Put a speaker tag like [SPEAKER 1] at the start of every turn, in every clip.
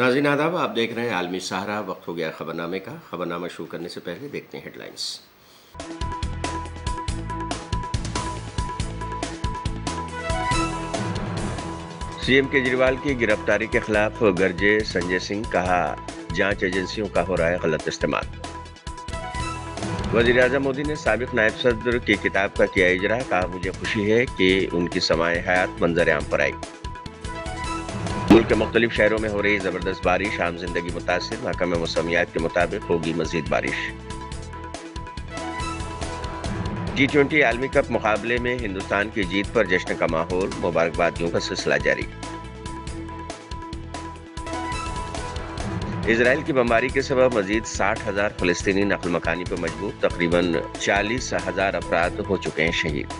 [SPEAKER 1] नाज़रीन आदाब, आप देख रहे हैं आलमी सहारा। वक्त हो गया खबरनामे का। खबरनामा शुरू करने से पहले देखते हैं हेडलाइंस। सीएम केजरीवाल की गिरफ्तारी के खिलाफ गरजे संजय सिंह, कहा जांच एजेंसियों का हो रहा है गलत इस्तेमाल। वज़ीर-ए-आज़म मोदी ने साबिक नायब सदर की किताब का किया इजरा, कहा मुझे खुशी है कि उनकी समाए हयात मंजर-ए-आम पर आई। मुल्क के मुख्तलिफ शहरों में हो रही जबरदस्त बारिश, आम जिंदगी मुतासिर, महकमे मौसमियात के मुताबिक होगी मजीद बारिश। T20 आलमी कप मुकाबले में हिंदुस्तान की जीत पर जश्न का माहौल, मुबारकबादियों का सिलसिला जारी। इजराइल की बमबारी के सबब मजीद 60,000 फलस्तीनी नकल मकानी पर मजबूर, तकरीबन 40,000 अफराद हो चुके हैं शहीद।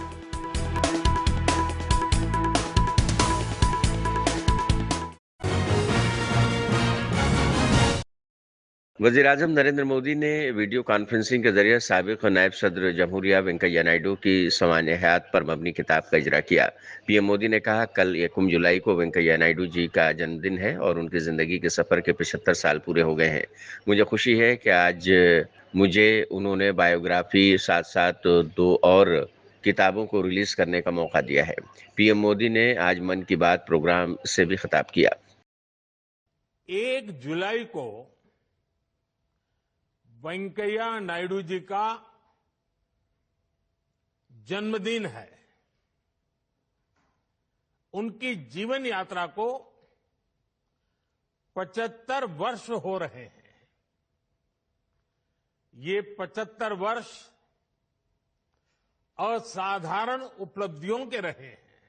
[SPEAKER 1] वज़ीर-ए-आज़म नरेंद्र मोदी ने वीडियो कॉन्फ्रेंसिंग के जरिए साबिक नायब सदर जमहूरिया वेंकैया नायडू की समान्य हयात पर मबनी किताब का इजरा किया। पीएम मोदी ने कहा, कल 1 जुलाई को वेंकैया नायडू जी का जन्मदिन है और उनकी जिंदगी के सफर के 75 साल पूरे हो गए हैं। मुझे खुशी है कि आज मुझे उन्होंने बायोग्राफी साथ साथ 2 और किताबों को रिलीज करने का मौका दिया है। पीएम मोदी ने आज मन की बात प्रोग्राम से भी खिताब किया।
[SPEAKER 2] 1 जुलाई को वेंकैया नायडू जी का जन्मदिन है। उनकी जीवन यात्रा को 75 वर्ष हो रहे हैं। ये 75 वर्ष असाधारण उपलब्धियों के रहे हैं।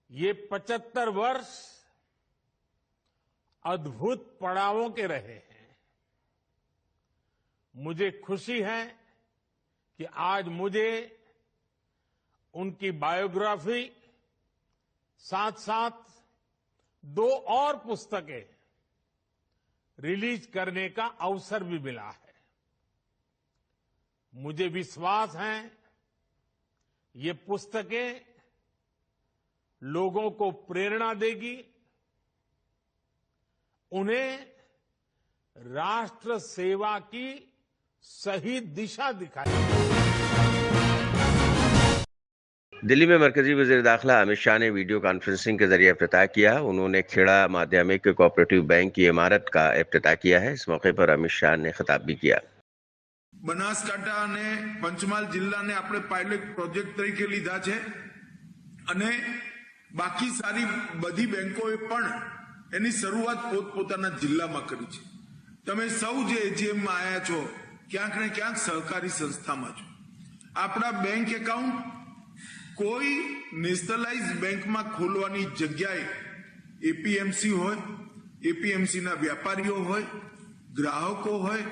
[SPEAKER 2] ये 75 वर्ष अद्भुत पड़ावों के रहे हैं। मुझे खुशी है कि आज मुझे उनकी बायोग्राफी साथ साथ 2 और पुस्तकें रिलीज करने का अवसर भी मिला है। मुझे विश्वास है ये पुस्तकें लोगों को प्रेरणा देगी, उन्हें राष्ट्र सेवा की सही दिशा दिखाई।
[SPEAKER 1] दिल्ली में मरकजी वजीर दाखिला अमित शाह ने वीडियो कॉन्फ्रेंसिंग के जरिए इफ्तिताह किया। उन्होंने खेड़ा माध्यमिक कोऑपरेटिव बैंक की इमारत का इफ्तिताह किया है। इस मौके पर अमित शाह ने खिताब भी किया।
[SPEAKER 3] બનાસકાંઠા અને પંચમહાલ જિલ્લાને આપણે પાયલોટ પ્રોજેક્ટ તરીકે લીધા છે અને બાકી સારી બધી બેંકોએ પણ એની શરૂઆત પોતપોતાના જિલ્લામાં કરી છે। તમે સૌ જે એજીએમમાં આયા છો, ક્યાંક ને ક્યાંક સહકારી સંસ્થામાં છો। આપણા બેંક એકાઉન્ટ કોઈ નેશનલાઇઝ બેંકમાં ખોલવાની જગ્યાએ એપીએમસી હોય, એપીએમસીના વ્યાપારીઓ હોય, ગ્રાહકો હોય,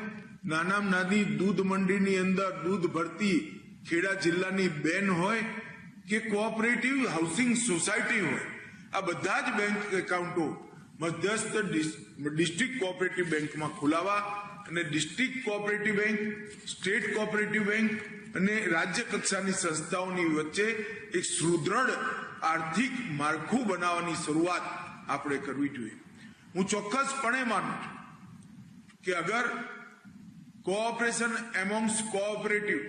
[SPEAKER 3] નાનામાં નાની દૂધ મંડીની અંદર दूध ભરતી ખેડા જિલ્લાની બેન હોય કે કોઓપરેટિવ હાઉસિંગ સોસાયટી હોય, આ બધા જ બેંક એકાઉન્ટો મધ્યસ્થ ડિસ્ટ્રિક્ટ કોઓપરેટિવ બેંકમાં ખોલાવા અને district cooperative bank, state cooperative bank અને રાજ્ય કક્ષાની સંસ્થાઓની વચ્ચે એક સુદૃઢ આર્થિક માળખું બનાવવાની શરૂઆત આપણે કરવી જોઈએ। હું ચોક્કસપણે માનું છું કે અગર कोऑपरेशन एमोंग्स कोऑपरेटिव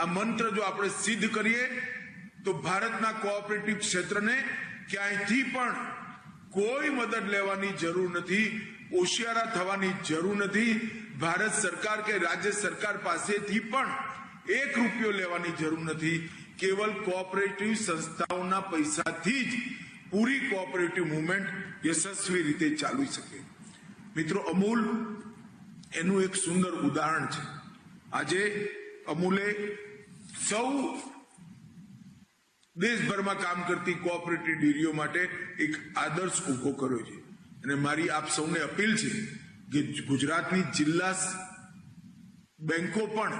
[SPEAKER 3] आ मंत्र जो આપણે સિદ્ધ કરીએ તો ભારતના કોઓપરેટિવ ક્ષેત્રને ક્યાંયથી પણ કોઈ મદદ લેવાની જરૂર નથી, હોશિયારા થવાની જરૂર નથી। ભારત સરકાર કે રાજ્ય સરકાર પાસેથી પણ 1 રૂપિયો લેવાની જરૂર નથી। કેવલ કોઓપરેટિવ સંસ્થાઓના પૈસાથી જ પૂરી કોઓપરેટિવ મૂવમેન્ટ યશસ્વી રીતે ચાલી શકે। મિત્રો, અમૂલ એનું એક સુંદર ઉદાહરણ છે। આજે અમૂલે સૌ દેશભરમાં કામ કરતી કોઓપરેટિવ ડેરીઓ માટે એક આદર્શ ઉભો કર્યો છે અને મારી આપ સૌને અપીલ છે કે ગુજરાતની જિલ્લા બેંકો પણ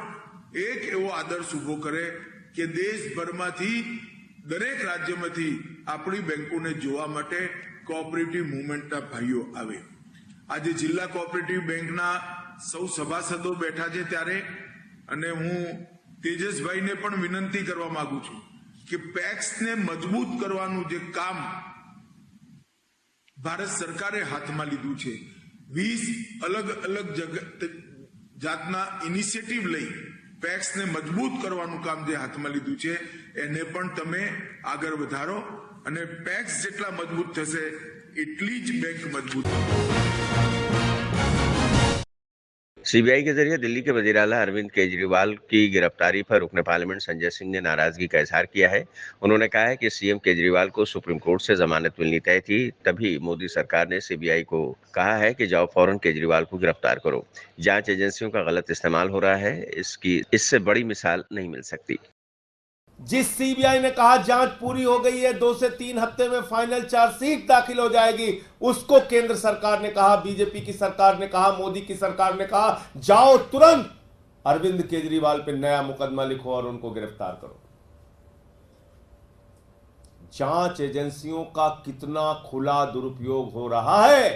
[SPEAKER 3] એક એવો આદર્શ ઉભો કરે કે દેશભરમાંથી દરેક રાજ્યમાંથી આપણી બેંકોને જોવા માટે કોઓપરેટિવ મૂવમેન્ટના ભાઈઓ આવે। આજે જિલ્લા કોઓપરેટિવ બેંકના સૌ સભાસદો બેઠા છે ત્યારે અને હું તેજસભાઈને પણ વિનંતી કરવા માંગુ છું કે પેક્સને મજબૂત કરવાનું જે કામ ભારત સરકારે હાથમાં લીધું છે. 20 અલગ અલગ જાતના ઇનિશિયેટિવ લઈ પેક્સને મજબૂત કરવાનું કામ જે હાથમાં લીધું છે એને પણ તમે આગળ વધારો અને પેક્સ જેટલા મજબૂત થશે એટલી જ બેંક મજબૂત.
[SPEAKER 1] सीबीआई के जरिए दिल्ली के वजीर आला अरविंद केजरीवाल की गिरफ्तारी पर रुकने पार्लियामेंट संजय सिंह ने नाराजगी का इजहार किया है. उन्होंने कहा है कि सीएम केजरीवाल को सुप्रीम कोर्ट से जमानत मिलनी तय थी, तभी मोदी सरकार ने सीबीआई को कहा है कि जाओ फौरन केजरीवाल को गिरफ्तार करो. जांच एजेंसियों का गलत इस्तेमाल हो रहा है, इससे बड़ी मिसाल नहीं मिल सकती.
[SPEAKER 4] जिस सीबीआई ने कहा जांच पूरी हो गई है, 2 से 3 हफ्ते में फाइनल चार्जशीट दाखिल हो जाएगी, उसको केंद्र सरकार ने कहा, बीजेपी की सरकार ने कहा, मोदी की सरकार ने कहा जाओ तुरंत अरविंद केजरीवाल पे नया मुकदमा लिखो और उनको गिरफ्तार करो. जांच एजेंसियों का कितना खुला दुरुपयोग हो रहा है,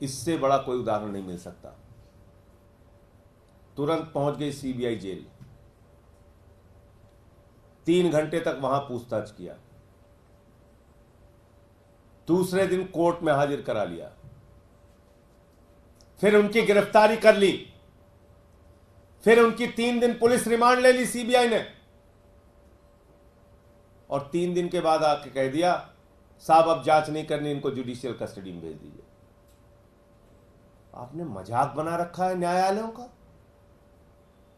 [SPEAKER 4] इससे बड़ा कोई उदाहरण नहीं मिल सकता. तुरंत पहुंच गई सीबीआई जेल, 3 घंटे तक वहां पूछताछ किया, दूसरे दिन कोर्ट में हाजिर करा लिया, फिर उनकी गिरफ्तारी कर ली, फिर उनकी 3 दिन पुलिस रिमांड ले ली सीबीआई ने, और 3 दिन के बाद आके कह दिया साहब अब जांच नहीं करनी, इनको जुडिशियल कस्टडी में भेज दीजिए. आपने मजाक बना रखा है न्यायालयों का,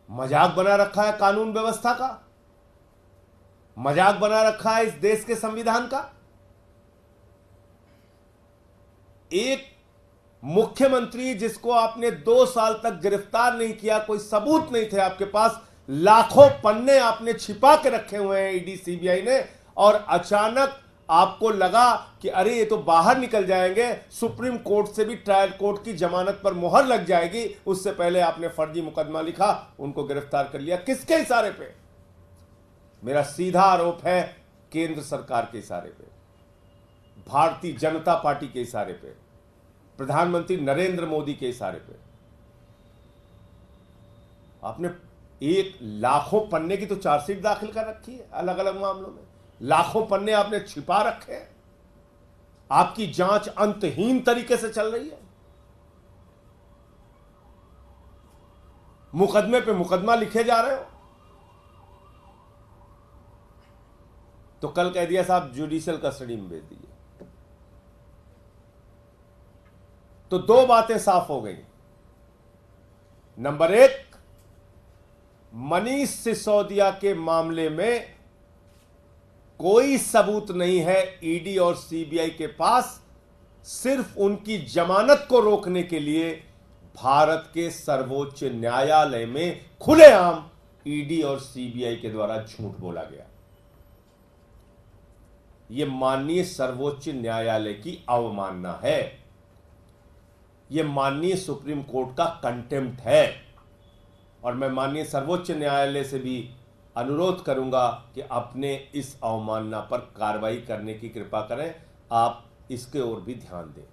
[SPEAKER 4] मजाक बना रखा है कानून व्यवस्था का, मजाक बना रखा है इस देश के संविधान का. एक मुख्यमंत्री जिसको आपने 2 साल तक गिरफ्तार नहीं किया, कोई सबूत नहीं थे आपके पास, लाखों पन्ने आपने छिपा के रखे हुए हैं ईडी सीबीआई ने, और अचानक आपको लगा कि अरे ये तो बाहर निकल जाएंगे, सुप्रीम कोर्ट से भी ट्रायल कोर्ट की जमानत पर मोहर लग जाएगी, उससे पहले आपने फर्जी मुकदमा लिखा, उनको गिरफ्तार कर लिया. किसके इशारे पे? मेरा सीधा आरोप है केंद्र सरकार के इशारे पे, भारतीय जनता पार्टी के इशारे पे, प्रधानमंत्री नरेंद्र मोदी के इशारे पे. आपने एक लाखों पन्ने की तो चार्जशीट दाखिल कर रखी है अलग अलग मामलों में, लाखों पन्ने आपने छिपा रखे हैं, आपकी जांच अंतहीन तरीके से चल रही है, मुकदमे पे मुकदमा लिखे जा रहे हो. तो कल कह दिया साहब जुडिशियल कस्टडी में भेज दीजिए. तो 2 बातें साफ हो गई. नंबर 1, मनीष सिसोदिया के मामले में कोई सबूत नहीं है ईडी और सीबीआई के पास, सिर्फ उनकी जमानत को रोकने के लिए भारत के सर्वोच्च न्यायालय में खुलेआम ईडी और सीबीआई के द्वारा झूठ बोला गया. यह माननीय सर्वोच्च न्यायालय की अवमानना है, यह माननीय सुप्रीम कोर्ट का कंटेम्प्ट है, और मैं माननीय सर्वोच्च न्यायालय से भी अनुरोध करूंगा कि अपने इस अवमानना पर कार्रवाई करने की कृपा करें. आप इसके ओर भी ध्यान दें.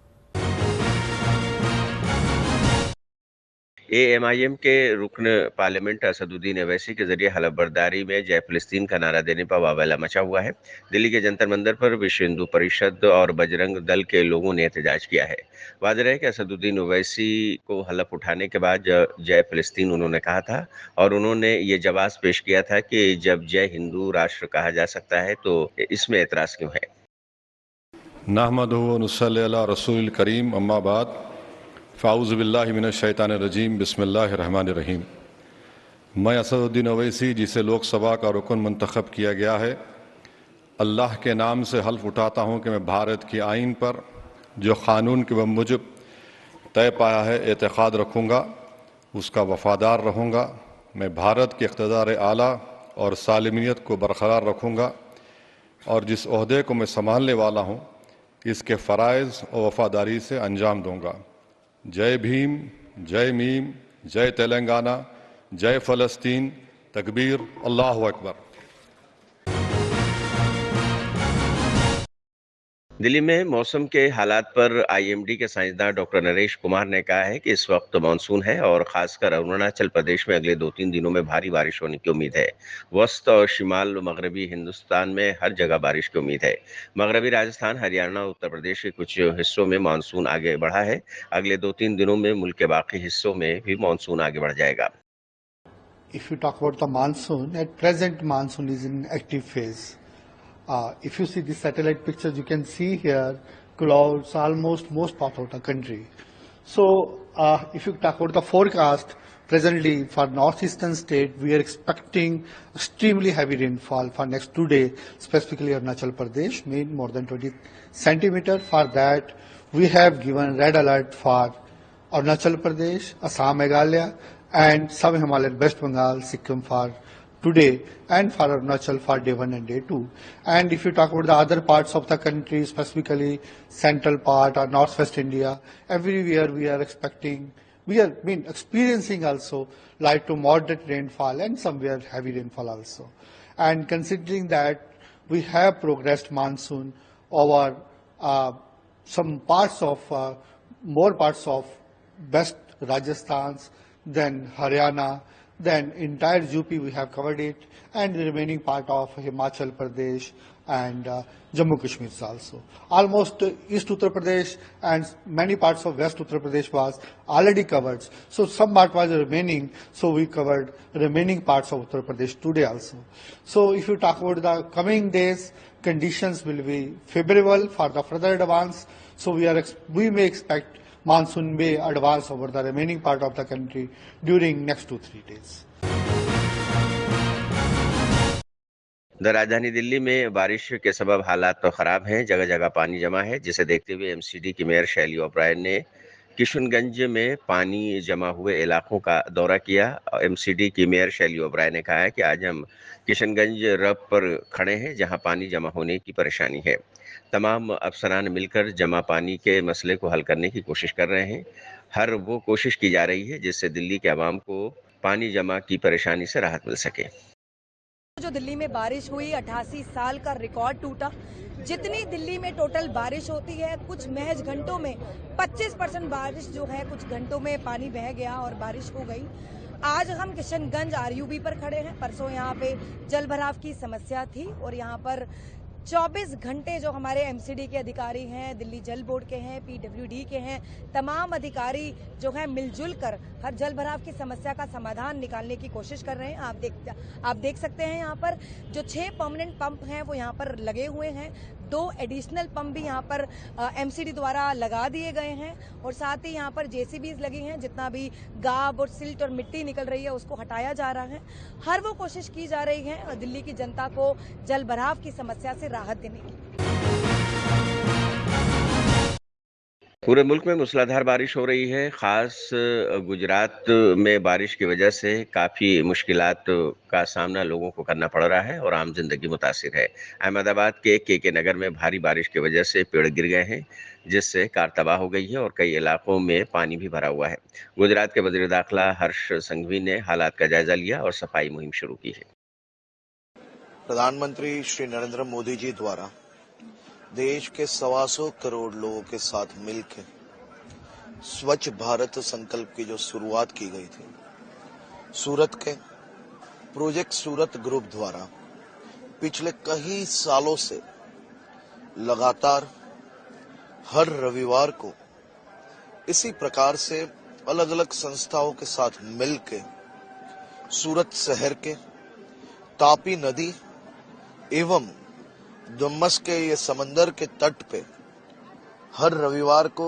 [SPEAKER 1] एएमआईएम के रुकन पार्लियामेंट असदुद्दीन ओवैसी के जरिए हलफबर्दारी में जय फिलिस्तीन का नारा देने पर वावैला मचा हुआ है. दिल्ली के जंतर मंदिर पर विश्व हिंदू परिषद और बजरंग दल के लोगों ने एहतजाज किया है. वाज़ेह है कि असदुद्दीन ओवैसी को हलफ उठाने के बाद जय फिलिस्तीन उन्होंने कहा था, और उन्होंने ये जवाब पेश किया था कि जब जय हिंदू राष्ट्र कहा जा सकता है तो इसमें एतराज क्यों है.
[SPEAKER 5] नहमदुहु व नुसल्ली अला रसूलिल करीम, अम्मा बाद, फ़ाऊज़ु बिल्लाहि मिनश शैतानिर रजीम, बिस्मिल्लाहिर रहमानिर रहीम. मैं असदुद्दीन ओवैसी, जिसे लोकसभा का रुकन मंतखब किया गया है, अल्लाह के नाम से हल्फ उठाता हूँ कि मैं भारत की आइन पर जो क़ानून के मुजब तय पाया है एतक़ाद रखूँगा, उसका वफ़ादार रहूँगा. मैं भारत के इक़्तिदार आला और सालिमियत को बरकरार रखूँगा, और जिस ओहदे को मैं संभालने वाला हूँ इसके फ़राइज़ और वफ़ादारी से अंजाम दूँगा. जय भीम, जय मीम, जय तेलंगाना, जय फ़लस्तीन, तकबीर, अल्लाहु अकबर.
[SPEAKER 1] दिल्ली में मौसम के हालात पर आईएमडी के साइंसदान डॉक्टर नरेश कुमार ने कहा है कि इस वक्त मानसून है और खासकर अरुणाचल प्रदेश में अगले 2-3 दिनों में भारी बारिश होने की उम्मीद है। वस्त और शिमाल मगरबी हिंदुस्तान में हर जगह बारिश की उम्मीद है। मगरबी राजस्थान, हरियाणा और उत्तर प्रदेश के कुछ हिस्सों में मानसून आगे बढ़ा है। अगले 2-3 दिनों में मुल्क के बाकी हिस्सों में भी मानसून आगे बढ़ जाएगा।
[SPEAKER 6] If you talk about the monsoon, at present monsoon is in active phase. If you see the satellite pictures, you can see here clouds almost most part of the country. So, if you talk about the forecast, presently for northeastern state, we are expecting extremely heavy rainfall for next 2 days, specifically Arunachal Pradesh, mean more than 20 centimeter. For that, we have given red alert for Arunachal Pradesh, Assam, Meghalaya, and Sub Himalayan, West Bengal, Sikkim for today, and for Arunachal for day 1 and day 2. And if you talk about the other parts of the country, specifically central part or northwest India, everywhere we are expecting, we are experiencing also light to moderate rainfall and somewhere heavy rainfall also. And considering that we have progressed monsoon over some parts of more parts of West Rajasthan, then Haryana, then entire UP we have covered it, and the remaining part of Himachal Pradesh and Jammu Kashmir also. Almost East Uttar Pradesh and many parts of West Uttar Pradesh was already covered. So some part was remaining, so we covered remaining parts of Uttar Pradesh today also. So if you talk about the coming days, conditions will be favorable for the further advance. So we may expect monsoon may advance over the remaining part of the country during next 2-3 days.
[SPEAKER 1] राजधानी दिल्ली में बारिश के सबब हालात तो खराब हैं, जगह जगह पानी जमा है, जिसे देखते हुए एमसीडी की मेयर शैली ओब्रायन ने किशनगंज में पानी जमा हुए इलाकों का दौरा किया। एमसीडी की मेयर शैली ओब्रायन ने कहा है कि आज हम किशनगंज रब पर खड़े हैं, जहां पानी जमा होने की परेशानी है। तमाम अफसरान मिलकर जमा पानी के मसले को हल करने की कोशिश कर रहे हैं। हर वो कोशिश की जा रही है जिससे दिल्ली के आवाम को पानी जमा की परेशानी से राहत मिल सके।
[SPEAKER 7] जो दिल्ली में बारिश हुई, 88 साल का रिकॉर्ड टूटा। जितनी दिल्ली में टोटल बारिश होती है, कुछ महज घंटों में 25% बारिश जो है कुछ घंटों में पानी बह गया और बारिश हो गई। आज हम किशनगंज आरयूबी पर खड़े हैं। परसों यहाँ पे जल भराव की समस्या थी और यहाँ पर 24 घंटे जो हमारे एमसीडी के अधिकारी हैं, दिल्ली जल बोर्ड के हैं, पीडब्ल्यूडी के हैं, तमाम अधिकारी जो हैं मिलजुल कर हर जल भराव की समस्या का समाधान निकालने की कोशिश कर रहे हैं। आप देख सकते हैं यहाँ पर जो 6 परमानेंट पंप हैं वो यहाँ पर लगे हुए हैं। 2 एडिशनल पंप भी यहाँ पर एमसीडी द्वारा लगा दिए गए हैं और साथ ही यहाँ पर जेसीबीज लगी हैं। जितना भी गाब और सिल्ट और मिट्टी निकल रही है उसको हटाया जा रहा है। हर वो कोशिश की जा रही है दिल्ली की जनता को जल भराव की समस्या से राहत देने की।
[SPEAKER 1] पूरे मुल्क में मूसलाधार बारिश हो रही है। खास गुजरात में बारिश की वजह से काफ़ी मुश्किलात का सामना लोगों को करना पड़ रहा है और आम जिंदगी मुतासिर है। अहमदाबाद के के नगर में भारी बारिश की वजह से पेड़ गिर गए हैं, जिससे कार तबाह हो गई है और कई इलाकों में पानी भी भरा हुआ है। गुजरात के वज़ीर दाखिला हर्ष संघवी ने हालात का जायजा लिया और सफाई मुहिम शुरू की है।
[SPEAKER 8] प्रधानमंत्री श्री नरेंद्र मोदी जी द्वारा देश के 125 करोड़ लोगों के साथ मिलकर स्वच्छ भारत संकल्प की जो शुरुआत की गई थी, सूरत के प्रोजेक्ट सूरत ग्रुप द्वारा पिछले कई सालों से लगातार हर रविवार को इसी प्रकार से अलग अलग संस्थाओं के साथ मिलकर सूरत शहर के तापी नदी एवं डुमस के ये समंदर के तट पे हर रविवार को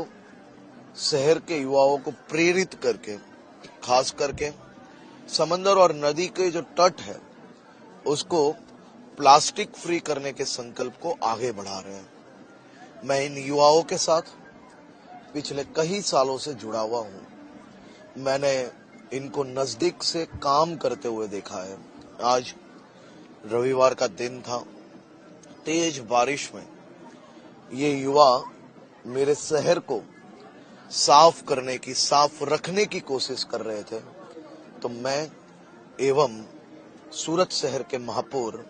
[SPEAKER 8] शहर के युवाओं को प्रेरित करके, खास करके समंदर और नदी के जो तट है उसको प्लास्टिक फ्री करने के संकल्प को आगे बढ़ा रहे हैं। मैं इन युवाओं के साथ पिछले कई सालों से जुड़ा हुआ हूं। मैंने इनको नजदीक से काम करते हुए देखा है। आज रविवार का दिन था, तेज बारिश में ये युवा मेरे शहर को साफ करने की, साफ रखने की कोशिश कर रहे थे, तो मैं एवं सूरत शहर के महापौर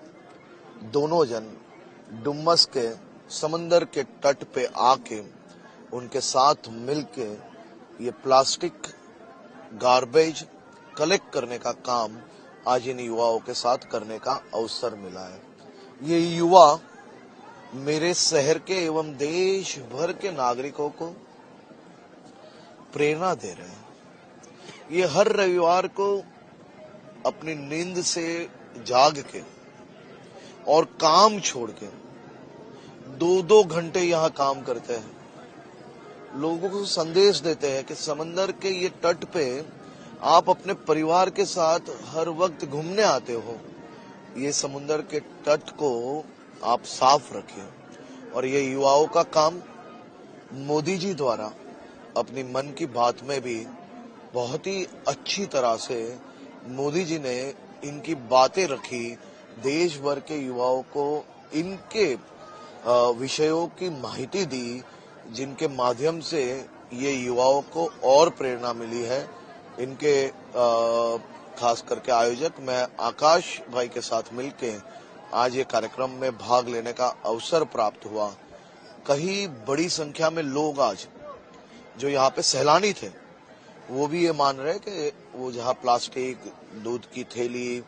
[SPEAKER 8] दोनों जन डुमस के समंदर के तट पे आके उनके साथ मिलके ये प्लास्टिक गार्बेज कलेक्ट करने का काम आज इन युवाओं के साथ करने का अवसर मिला है। ये युवा मेरे शहर के एवं देश भर के नागरिकों को प्रेरणा दे रहे हैं। ये हर रविवार को अपनी नींद से जाग के और काम छोड़ के 2-2 घंटे यहाँ काम करते हैं। लोगों को संदेश देते हैं कि समंदर के ये तट पे आप अपने परिवार के साथ हर वक्त घूमने आते हो, ये समुद्र के तट को आप साफ रखिए। और ये युवाओं का काम मोदी जी द्वारा अपनी मन की बात में भी बहुत ही अच्छी तरह से मोदी जी ने इनकी बातें रखी, देश भर के युवाओं को इनके विषयों की माहिती दी, जिनके माध्यम से ये युवाओं को और प्रेरणा मिली है। इनके खास करके आयोजक मैं आकाश भाई के साथ मिलके आज ये कार्यक्रम में भाग लेने का अवसर प्राप्त हुआ। कहीं बड़ी संख्या में लोग आज जो यहाँ पे सैलानी थे वो भी ये मान रहे कि वो जहाँ प्लास्टिक, दूध की थैली,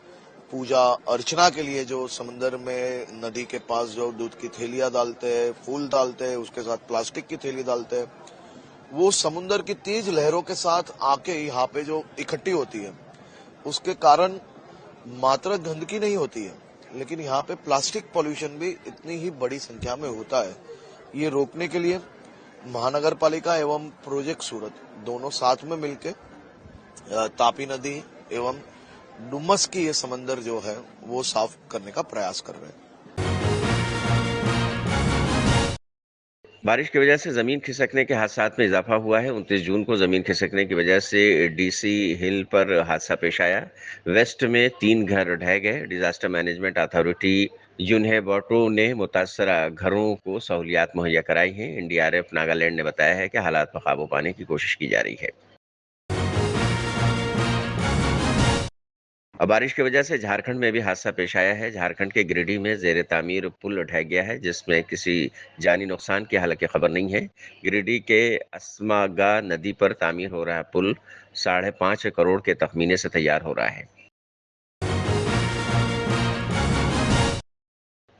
[SPEAKER 8] पूजा अर्चना के लिए जो समंदर में नदी के पास जो दूध की थैलियां डालते हैं, फूल डालते हैं, उसके साथ प्लास्टिक की थैली डालते हैं, वो समुद्र की तेज लहरों के साथ आके यहाँ पे जो इकट्ठी होती है उसके कारण मात्र गंदगी नहीं होती है, लेकिन यहाँ पे प्लास्टिक पॉल्यूशन भी इतनी ही बड़ी संख्या में होता है। ये रोकने के लिए महानगर पालिका एवं प्रोजेक्ट सूरत दोनों साथ में मिलके तापी नदी एवं डुमस की ये समंदर जो है वो साफ करने का प्रयास कर रहे हैं।
[SPEAKER 1] बारिश की वजह से जमीन खिसकने के हादसात में इजाफा हुआ है। 29 जून को जमीन खिसकने की वजह से डीसी हिल पर हादसा पेश आया। वेस्ट में 3 घर ढह गए। डिजास्टर मैनेजमेंट अथॉरिटी यूनहेबोटो ने मुतासरा घरों को सहूलियात मुहैया कराई हैं। एनडीआरएफ नागालैंड ने बताया है कि हालात पर काबू पाने की कोशिश की जा रही है। और बारिश की वजह से झारखंड में भी हादसा पेश आया है। झारखंड के गिरिडीह में जेर तामीर पुल ढह गया है, जिसमें किसी जानी नुकसान की हालांकि खबर नहीं है। गिरिडीह के अस्मागा नदी पर तामीर हो रहा पुल 5.5 करोड़ के तखमीने से तैयार हो रहा है।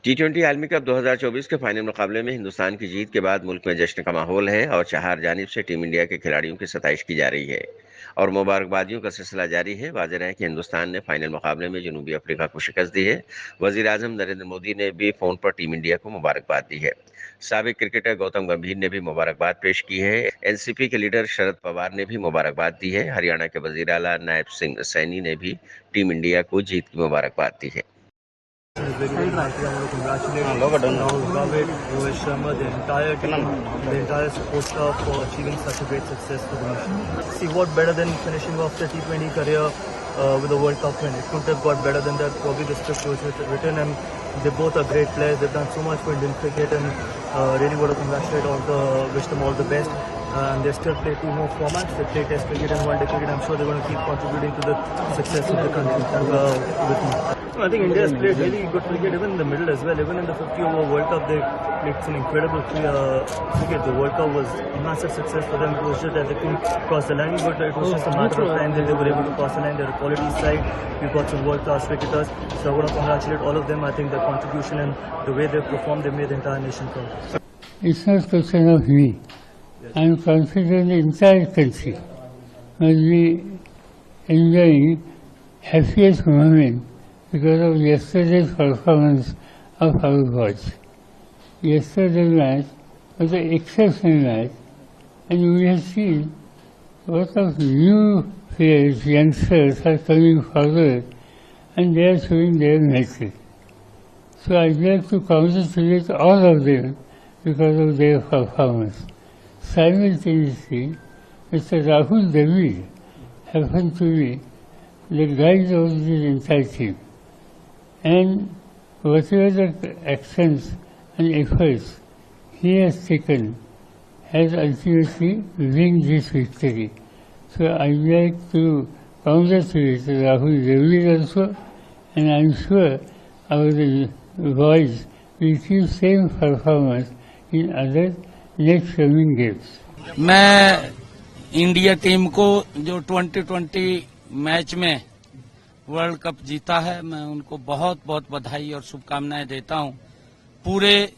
[SPEAKER 1] T20 आलमी कप 2024 के फाइनल मुकाबले में हिंदुस्तान की जीत के बाद मुल्क में जश्न का माहौल है और चार जानिब से टीम इंडिया के खिलाड़ियों की सताइश की जा रही है और मुबारकबादियों का सिलसिला जारी है। वाज़ेह है कि हिंदुस्तान ने फाइनल मुकाबले में जनूबी अफ्रीका को शिकस्त दी है। वज़ीर आज़म नरेंद्र मोदी ने भी फोन पर टीम इंडिया को मुबारकबाद दी है। साबिक क्रिकेटर गौतम गंभीर ने भी मुबारकबाद पेश की है। एनसीपी के लीडर शरद पवार ने भी मुबारकबाद दी है। हरियाणा के वज़ीर आला नायब सिंह सैनी ने भी टीम इंडिया को जीत की मुबारकबाद दी है।
[SPEAKER 9] Very right. I want to congratulate Rahul Dravid, Rohit Sharma, the entire team, the entire support staff for achieving such a great success for the nation. See, what better than finishing off the T20 career with a World Cup win? It couldn't have got better than that. Probably the script was written, and they both are great players. They've done so much for Indian cricket, and really want to congratulate wish them all the best. And they still play 2 more formats. They play Test cricket and One Day cricket. I'm sure they're going to keep contributing to the success of the country. I think India has played really good cricket even in the middle as well. Even in the 50-over World Cup, they played some incredible cricket. The World Cup was a massive success for them. It was just that they couldn't cross the line, but it was just a matter of time that they were able to cross the line. They're a quality side. We've got some world-class cricketers. So I want to congratulate all of them. I think their contribution and the way they've performed, they made the entire nation proud.
[SPEAKER 10] It's not a question of me. I'm confident the entire country must be enjoying happiest moment because of yesterday's performance of our boys. Yesterday's match was an exceptional match, and we have seen a lot of new players, youngsters are coming forward, and they are showing their magic. So I'd like to congratulate all of them because of their performance. Simultaneously, Mr. Rahul Dravid happened to be the guide of the entire team. And whatever the actions and efforts he has taken has ultimately won this victory. So I'd like to congratulate Rahul Dravid also, and I'm sure our boys receive same performance in other next coming games.
[SPEAKER 11] मैं India team को जो 2020 match में world cup जीता है, मैं उनको बहुत बहुत बधाई और शुभकामनाएं देता हूं। पूरे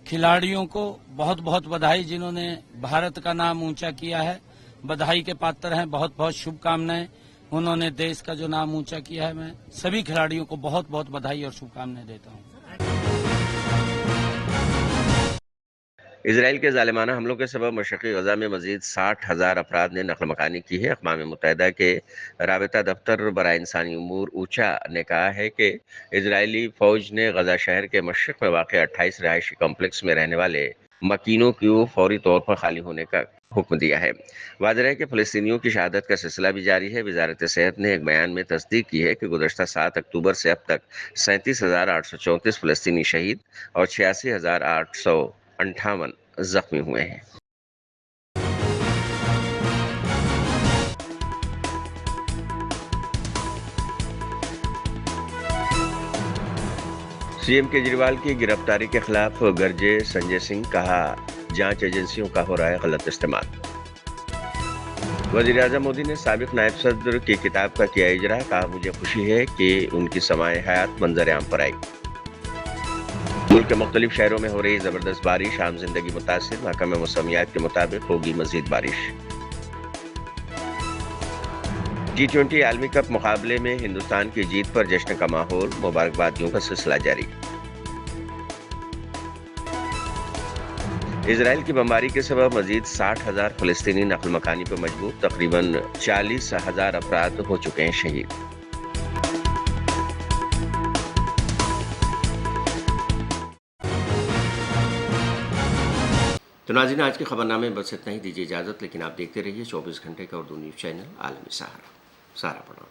[SPEAKER 11] खिलाड़ियों को बहुत बहुत बधाई, जिन्होंने भारत का नाम ऊंचा किया है, बधाई के पात्र हैं। बहुत बहुत शुभकामनाएं, उन्होंने देश का जो नाम ऊंचा किया है। मैं सभी खिलाड़ियों को बहुत बहुत बधाई और शुभकामनाएं देता हूं।
[SPEAKER 1] इसराइल के जालिमाना हमलों के सबब मशरक़ी गजा में मजीद 60,000 अफराद ने नकल मकानी की है। अक़वाम मुत्तहिदा के राबिता दफ्तर बराए इंसानी उमूर ऊँचा ने कहा है कि इसराइली फ़ौज ने गजा शहर के मशरक़ में वाक़ 28 रहायशी कम्प्लेक्स में रहने वाले मकीनों को फौरी तौर पर खाली होने का हुक्म दिया है। वाज़ेह है कि फ़लस्तीनियों की शहादत का सिलसिला भी जारी है। वज़ारत सेहत ने एक बयान में तस्दीक की है कि गुज़श्ता 7 अक्टूबर से अब तक 37,834 फ़लस्तीनी शहीद और 86,858 जख्मी हुए हैं। सीएम केजरीवाल की गिरफ्तारी के खिलाफ गरजे संजय सिंह, कहा जांच एजेंसियों का हो रहा है गलत इस्तेमाल। वज़ीर आज़म मोदी ने साबिक नायब सदर की किताब का किया इजरा, कहा मुझे खुशी है कि उनकी समाए हयात मंजर आम पर आई। मुल्क के मुख्तलिफ शहरों में हो रही जबरदस्त बारिश, आम जिंदगी मुतासिर, महकमा मौसमियात के मुताबिक होगी मजीद बारिश। G20 आलमी कप मुकाबले में हिंदुस्तान की जीत पर जश्न का माहौल, मुबारकबादियों का सिलसिला जारी। इसराइल की बमबारी के सबब मजीद 60,000 फ़लस्तीनी नकल मकानी पर मजबूर, तकरीबन 40,000 अफराद हो चुके हैं शहीद। तो नाज़रीन, आज के खबरनामे में बस इतना ही। दीजिए इजाज़त, लेकिन आप देखते रहिए 24 घंटे का उर्दू न्यूज़ चैनल आलमी सहारा। सहारा पढ़ो।